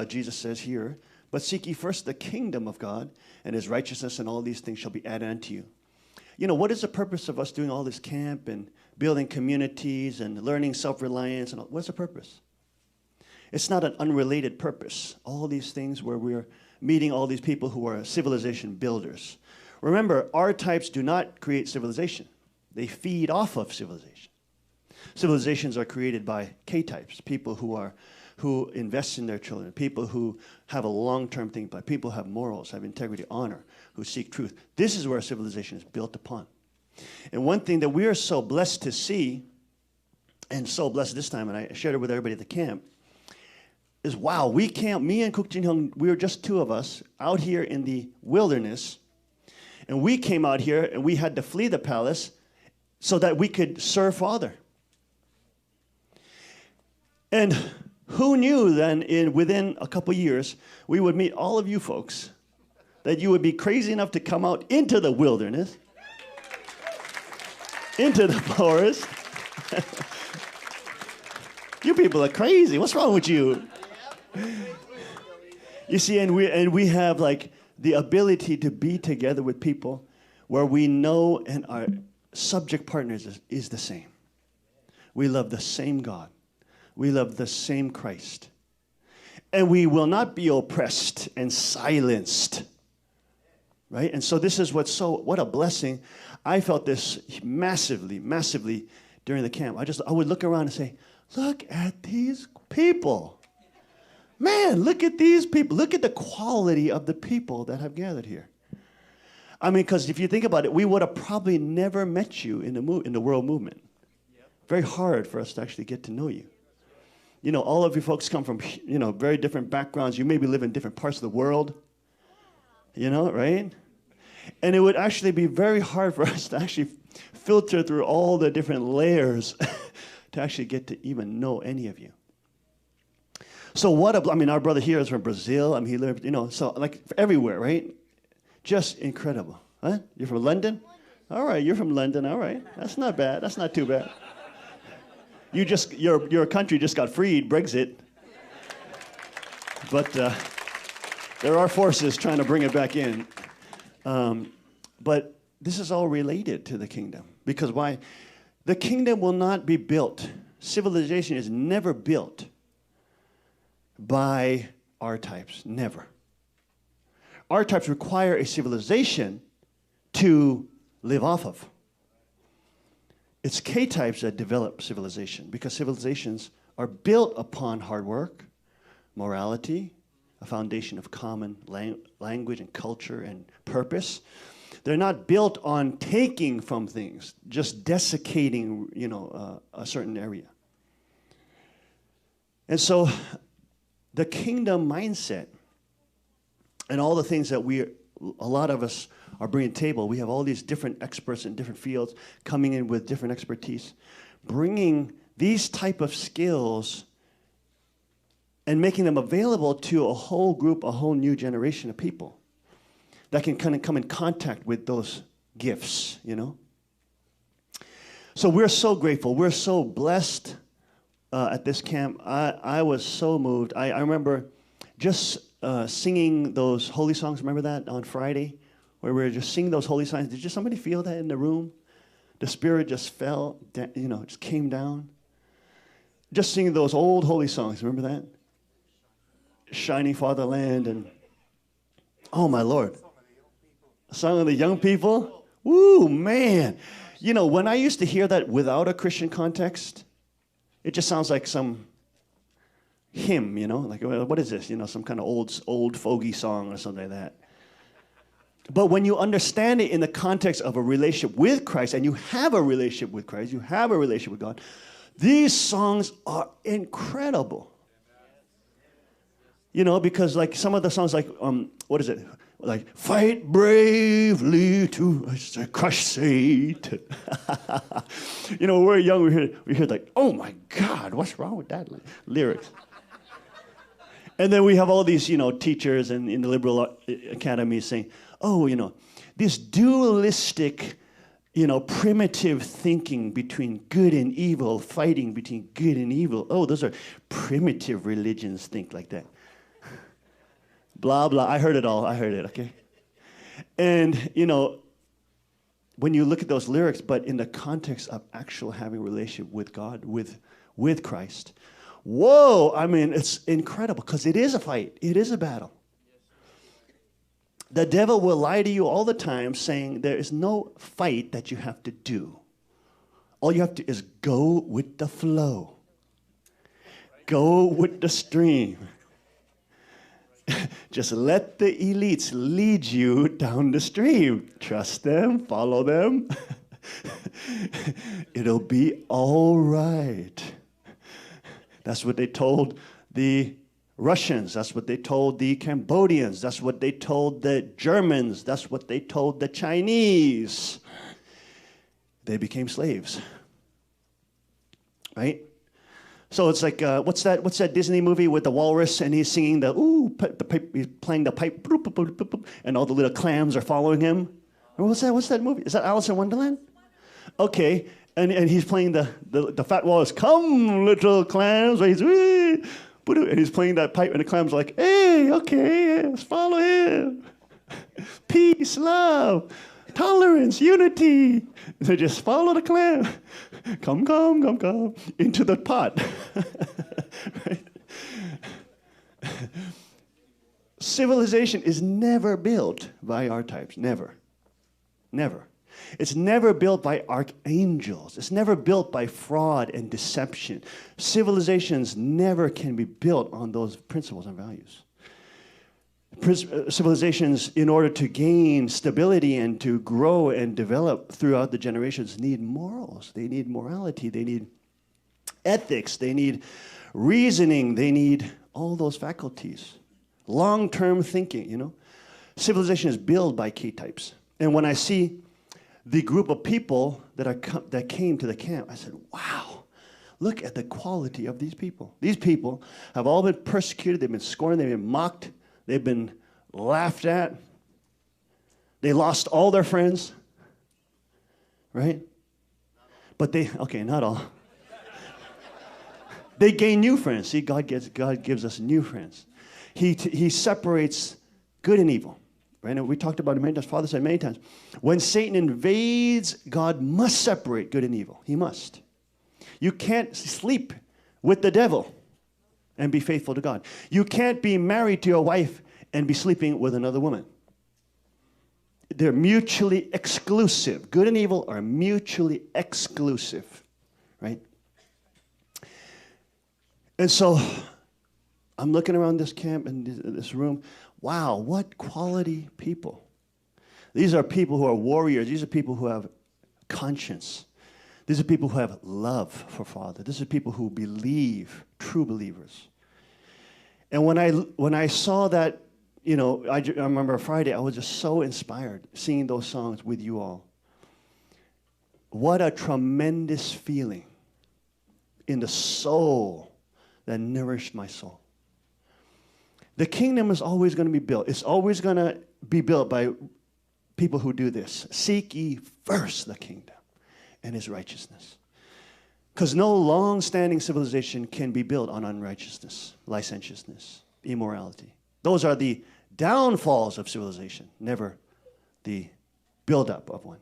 Jesus says here, but seek ye first the kingdom of God and his righteousness, and all these things shall be added unto you. You know, what is the purpose of us doing all this camp and building communities and learning self-reliance? And what's the purpose? It's not an unrelated purpose. All these things where we're meeting all these people who are civilization builders. Remember, R-types do not create civilization. They feed off of civilization. Civilizations are created by K-types, people who invest in their children, people who have a long-term thing, but people who have morals, have integrity, honor, who seek truth. This is where civilization is built upon. And one thing that we are so blessed to see, and so blessed this time, and I shared it with everybody at the camp, is wow, me and Kuk Jin Hyung, we were just two of us out here in the wilderness, and we came out here and we had to flee the palace so that we could serve Father. And who knew then within a couple years we would meet all of you folks, that you would be crazy enough to come out into the wilderness, into the forest. You people are crazy. What's wrong with you? You see, and we have like the ability to be together with people where we know and our subject partners is the same. We love the same God. We love the same Christ. And we will not be oppressed and silenced. Right? And so this is what a blessing. I felt this massively, massively during the camp. I would look around and say, look at these people. Man, look at these people. Look at the quality of the people that have gathered here. I mean, because if you think about it, we would have probably never met you in the world movement. Very hard for us to actually get to know you. You know, all of you folks come from, very different backgrounds. You maybe live in different parts of the world. You know, right? And it would actually be very hard for us to actually filter through all the different layers to actually get to even know any of you. So our brother here is from Brazil. I mean, he lived, so like everywhere, right? Just incredible. Huh? You're from London? All right, you're from London. All right. That's not bad. That's not too bad. Your country just got freed, Brexit. But there are forces trying to bring it back in. But this is all related to the kingdom. Because why? The kingdom will not be built. Civilization is never built by R-types. Never. R-types require a civilization to live off of. It's K-types that develop civilization, because civilizations are built upon hard work, morality, a foundation of common language and culture and purpose. They're not built on taking from things, just desiccating, a certain area. And so the kingdom mindset and all the things that a lot of us are bringing to the table, we have all these different experts in different fields coming in with different expertise, bringing these type of skills and making them available to a whole group, a whole new generation of people that can kind of come in contact with those gifts, So we're so grateful. We're so blessed at this camp. I was so moved. I remember just singing those holy songs. Remember that on Friday, where we were just singing those holy songs? Did somebody feel that in the room? The Spirit just fell, just came down. Just singing those old holy songs. Remember that? Shining Fatherland and, oh my Lord. Song of the Young People. Woo, man. When I used to hear that without a Christian context, it just sounds like some hymn, like, what is this? Some kind of old fogey song or something like that. But when you understand it in the context of a relationship with Christ, and you have a relationship with Christ, you have a relationship with God, these songs are incredible. Because like some of the songs, like, what is it? Like, fight bravely to crush Satan. We're young, we hear like, oh my God, what's wrong with that lyrics? And then we have all these, teachers and in the liberal academy saying, oh, this dualistic, primitive thinking between good and evil, fighting between good and evil. Oh, those are primitive religions think like that. Blah, blah. I heard it all. I heard it, okay? And, you know, when you look at those lyrics, but in the context of actual having a relationship with God, with Christ, whoa, I mean, it's incredible because it is a fight. It is a battle. The devil will lie to you all the time saying there is no fight that you have to do. All you have to is go with the flow. Go with the stream. Just let the elites lead you down the stream. Trust them, follow them. It'll be all right. That's what they told the Russians. That's what they told the Cambodians. That's what they told the Germans. That's what they told the Chinese. They became slaves. Right? So it's like, what's that Disney movie with the walrus and he's singing the pipe, he's playing the pipe, and all the little clams are following him? Or what's that movie? Is that Alice in Wonderland? Okay, and he's playing the fat walrus, come little clams, and he's playing that pipe and the clams are like, hey, okay, let's follow him. Peace, love, tolerance, unity. They just follow the clam. Come into the pot. Right? Civilization is never built by archetypes. Never. Never. It's never built by archangels. It's never built by fraud and deception. Civilizations never can be built on those principles and values. Civilizations, in order to gain stability and to grow and develop throughout the generations, need morals. They need morality. They need ethics. They need reasoning. They need all those faculties. Long-term thinking, you know. Civilization is built by key types. And when I see the group of people that came to the camp, I said, wow, look at the quality of these people. These people have all been persecuted. They've been scorned. They've been mocked. They've been laughed at. They lost all their friends, right? But not all. They gain new friends. See, God gives us new friends. He separates good and evil, right? And we talked about it many times. Father said many times, when Satan invades, God must separate good and evil. He must. You can't sleep with the devil and be faithful to God. You can't be married to your wife and be sleeping with another woman. They're mutually exclusive. Good and evil are mutually exclusive, right? And so I'm looking around this camp and this room. Wow, what quality people. These are people who are warriors. These are people who have conscience. These are people who have love for Father. These are people who believe, true believers. And when I saw that, you know, I remember Friday, I was just so inspired singing those songs with you all. What a tremendous feeling in the soul that nourished my soul. The kingdom is always going to be built. It's always going to be built by people who do this. Seek ye first the kingdom and his righteousness. Because no long-standing civilization can be built on unrighteousness, licentiousness, immorality. Those are the downfalls of civilization, never the build-up of one.